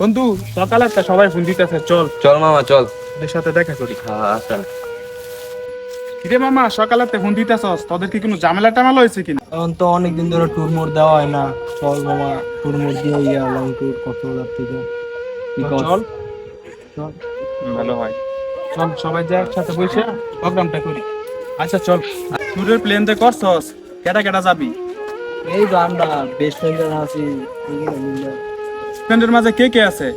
বন্ধু সকালে একটা সবাই ফোন দিতেছে, চল চল মামা চল। ওদের সাথে দেখা করি। আচ্ছা। কিরে মামা, সকালে ফোন দিতেছস, তোদের কি কোনো ঝামেলা টামেলা হয়েছে কিনা? এখন তো অনেকদিন ধরে ট্যুর মোড দেওয়া হয় না। চল মামা, ট্যুর মোড দিয়ে লং ট্যুর কক্সবাজার থেকে। কি তো কস? চল, চল। ভালো হয়। চল সবাই যা একসাথে বসে প্রোগ্রামটা করি। আচ্ছা চল, ট্যুরের প্ল্যান তে করছস? কেটা কেটা যাবি? এই তো আমরা বেস্ট ফ্রেন্ডের আছি। ফ্রেন্ডের মাঝে কে কে আছে?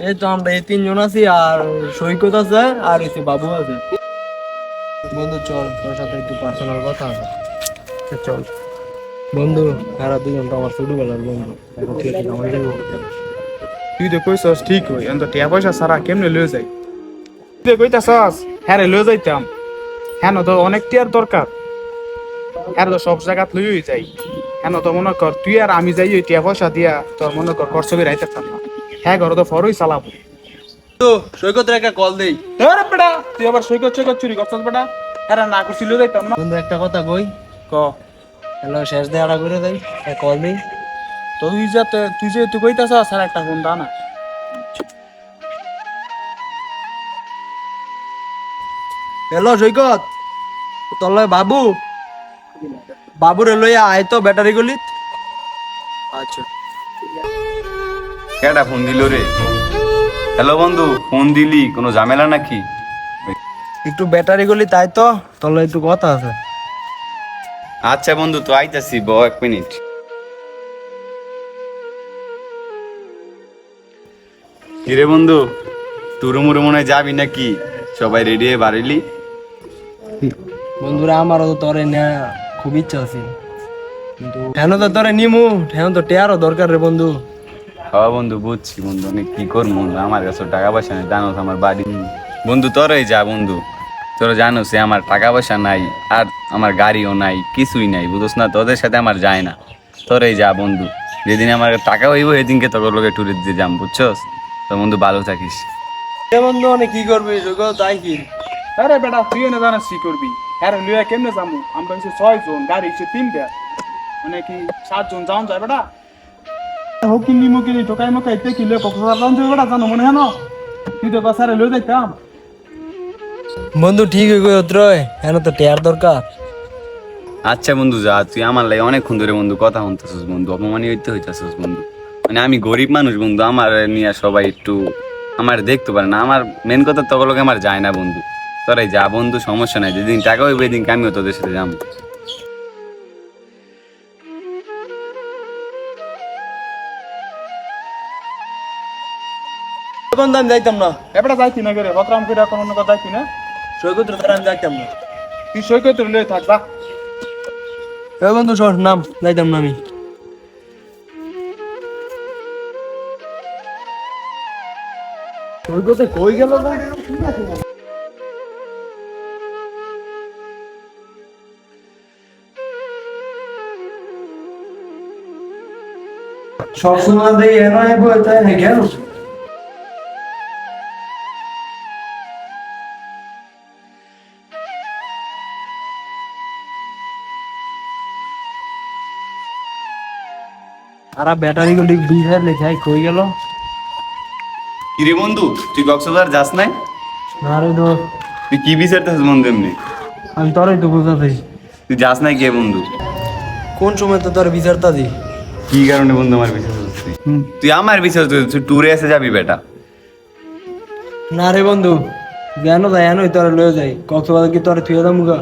এই তো আমরা এই তিনজন আছি, আর সৈকত আছে, আর এসে বাবু আছে। বন্ধু চল, তোর সাথে একটু পার্সোনাল কথা আছে। আচ্ছা, চল। বন্ধু, এরা দুজন তো আমার ছোটবেলার বন্ধু। এখন থেকে আমার তুই তো কইছস ঠিক হই, এখন তো টিয়া পয়সা ছাড়া কেমনে লয়ে যাই? তুই তো কইতাছস হ্যাঁ রে লয়ে যাইতাম, হ্যাঁ তো অনেক টিয়ার দরকার, হ্যাঁ তো সব জায়গাত লইই যাই। হ্যাঁ তো মনে কর তুই আর আমি যাই ওই টিয়া পয়সা দিয়া তোর মনে কর খরচ করে রাইতে পারতাম না। হ্যাঁ ঘর তো ফরই চালাবো। তো সৈকতের একটা কল দেই। আরে বেটা, তুই আবার সৈকত সৈকত চুরি করছস বেটা? হ্যাঁ না করছি লয়ে যাইতাম না। বন্ধু একটা কথা কই, ক। হ্যালো শেষ দেয়াটা করে দেই, কল দেই। তুই যেহেতু কইতাছস আর একটা ফোন দা না। হ্যালো সৈকত, তোর লয় বাবু, বাবুরে লইয়া আয় তো ব্যাটারি গলি। আচ্ছা। কেডা ফোন দিল রে? হ্যালো বন্ধু, ফোন দিলি কোনো ঝামেলা নাকি? একটু ব্যাটারি গলি, তাই তো তোর লয় একটু কথা আছে। আচ্ছা বন্ধু, তো আইতাছি, ব 1 মিনিট। কিরে বন্ধু, তুরু মুরু মনে হয় যাবি নাকি? সবাই রেডি হয়ে বাড়িলি? বন্ধুরা আমারও তো তোরে নেওয়া খুব ইচ্ছা আছে, কিন্তু ঠেন তো তোরে নিমু, ঠেন তো টেয়ারও দরকার রে বন্ধু। হ্যাঁ বন্ধু বুঝছি বন্ধু, অনেক কি করবো বন্ধু, আমার কাছে টাকা পয়সা নেই, জানোস আমার বাড়ি। বন্ধু তোরাই যা বন্ধু, তোরা জানোস আমার টাকা পয়সা নাই, আর আমার গাড়িও নাই, কিছুই নাই, বুঝোস না, তোদের সাথে আমার যায় না। তোরাই যা বন্ধু, যেদিন আমার টাকা হইব সেদিনকে তোর লোকে ট্যুরে দিয়ে যাম, বুঝছস? তো বন্ধু ভালো থাকিস। এ বন্ধু অনেক কি করবি সৈকত, তাই কি? আরে বেটা, তুই না জানাস কি করবি? হ্যাঁ লইয়া কেমনে যাবো? আমরা হচ্ছে 6 জন, গাড়ি হচ্ছে 3টা, মানে কি 7 জন যাওন যায় বেটা? হকিনি মুকিনি টোকাই মকাই তে কি লয়ে কক্সবাজার যাওন যায় বেটা, জানো মনে হয় না? তুই তো বাসারে লয়ে যাইতাম। বন্ধু ঠিক হয়ে গই রয়, হ্যাঁ তো টেয়ার দরকার। আচ্ছা বন্ধু যা, তুই আমার লাগে অনেকক্ষণ ধরে বন্ধু কথা শুনতেছিস বন্ধু, অপমানই হইতেছিস বন্ধু। মানে আমি গরিব মানুষ বন্ধু, আমার নিয়ে সবাই একটু আমার দেখতে পারে না, আমার মেন কথা তগলকে আমার যায় না বন্ধু। তোরাই যা বন্ধু, সমস্যা নাই, যেদিন টাকা হইবে এদিন আমিও তোদের সাথে যাবো। বন্ধু আমি যাইতাম না, এবারে যাইতি না করে বকরাম করে এখন অন্য কথা যাইতি না। সৈকত রে আমি যাইতাম না। তুই সৈকত লয়ে থাক যা। এ বন্ধু সর, নাম যাইতাম না আমি। সৈকতে কই গেল না? সবসময় দেই এনআই বই তাই না কেন? আর ব্যাটারি গুলি বিহার লেখাই কই গেল? কিরে বন্ধু, তুই কক্সবাজার যাস নাই? না রে দোষ, তুই কি বিচারতেছিস বন্ধু এমনি? আমি তোরই তো বুঝাতে। তুই যাস নাই কে বন্ধু? কোন সময় তো তোর বিচারটা দি? কি কারণে বন্ধু আমার বিশ্বাস করছিস? তুই আমার বিশ্বাস করছিস? তুই ট্যুরে এসে যাবি বেটা? না রে বন্ধু, জ্ঞান দেয় এনই তোর লয়ে যাই কক্সবাজার, কি তোর থুয়ে দাম গা?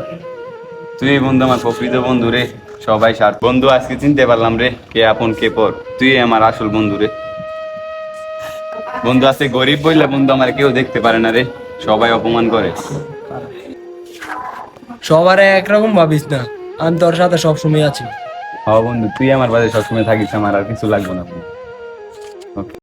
তুই এই বন্ধু আমার প্রকৃত বন্ধু রে, সবাই স্বার্থ বন্ধু, আজকে চিনতে পারলাম রে কে আপন কে পর, তুই আমার আসল বন্ধু রে। বন্ধু আজকে গরিব বললে বন্ধু আমার কেউ দেখতে পারে না রে, সবাই অপমান করে। সবারে একরকম ভাবিস না, আমি তোর সাথে সবসময় আছি। হ্যাঁ বন্ধু, তুই আমার বাড়ি সবসময় থাকিস, আমার আর কিছু লাগবে না। ওকে।